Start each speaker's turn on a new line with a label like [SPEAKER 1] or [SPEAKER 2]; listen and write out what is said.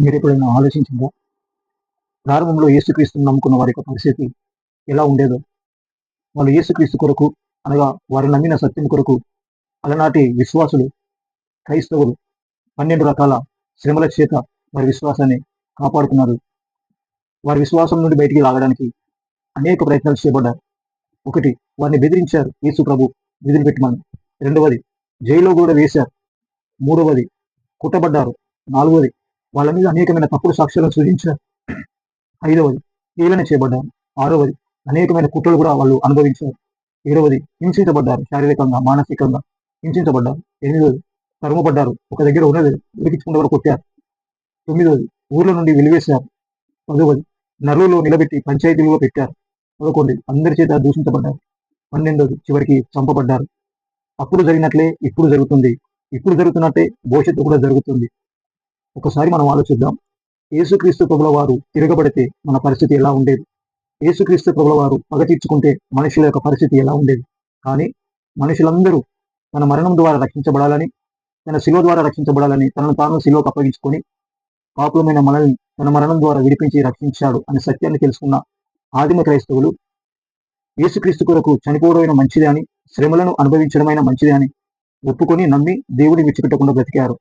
[SPEAKER 1] మీరు ఎప్పుడైనా ఆలోచించిందా? ప్రారంభంలో యేసుక్రీస్తుని నమ్ముకున్న వారి యొక్క పరిస్థితి ఎలా ఉండేదో? వాళ్ళు యేసుక్రీస్తు కొరకు అనగా వారు నమ్మిన సత్యం కొరకు అలనాటి విశ్వాసులు, క్రైస్తవులు 12 రకాల శ్రమల చేత వారి విశ్వాసాన్ని కాపాడుకున్నారు. వారి విశ్వాసం నుండి బయటికి లాగడానికి అనేక ప్రయత్నాలు చేయబడ్డారు. ఒకటి, వారిని బెదిరించారు యేసు ప్రభు వదిలిపెట్టమని. రెండవది, జైల్లో కూడా వేశారు. మూడవది, కుట్టబడ్డారు. నాలుగవది, వాళ్ళ మీద అనేకమైన తప్పుడు సాక్ష్యాలను సృజించారు. ఐదవది, హేళన చేయబడ్డారు. ఆరవది, అనేకమైన కుట్రలు కూడా వాళ్ళు అనుభవించారు. ఏడవది, హింసించబడ్డారు. శారీరకంగా, మానసికంగా హింసించబడ్డారు. ఎనిమిదవది, తరుమపడ్డారు. ఒక దగ్గర ఉన్నది వెలిగించుకుంటే వరకు కొట్టారు. తొమ్మిదవది, ఊర్ల నుండి వెలివేశారు. పదవది, నరులలో నిలబెట్టి పంచాయతీలుగా పెట్టారు. 11, అందరి చేత దూషించబడ్డారు. 12, చివరికి చంపబడ్డారు. అప్పుడు జరిగినట్లే ఇప్పుడు జరుగుతుంది. ఇప్పుడు జరుగుతున్నట్టే భవిష్యత్తు కూడా జరుగుతుంది. ఒకసారి మనం ఆలోచిద్దాం. యేసుక్రీస్తు ప్రభుల వారు తిరగబడితే మన పరిస్థితి ఎలా ఉండేది? యేసుక్రీస్తు ప్రభుల వారు పగ తీర్చుకుంటే మనుషుల యొక్క పరిస్థితి ఎలా ఉండేది? కానీ మనుషులందరూ తన మరణం ద్వారా రక్షించబడాలని, తన శిలువ ద్వారా రక్షించబడాలని తనను తాను శిలువకు అప్పగించుకొని పాపులమైన మనల్ని తన మరణం ద్వారా విడిపించి రక్షించాడు అనే సత్యాన్ని తెలుసుకున్న ఆదిమ క్రైస్తవులు యేసుక్రీస్తు కొరకు చనిపోవడమైన మంచిదే అని, శ్రమలను అనుభవించడమైన మంచిదే అని ఒప్పుకొని నమ్మి దేవుడిని విడిచిపెట్టకుండా బ్రతికారు.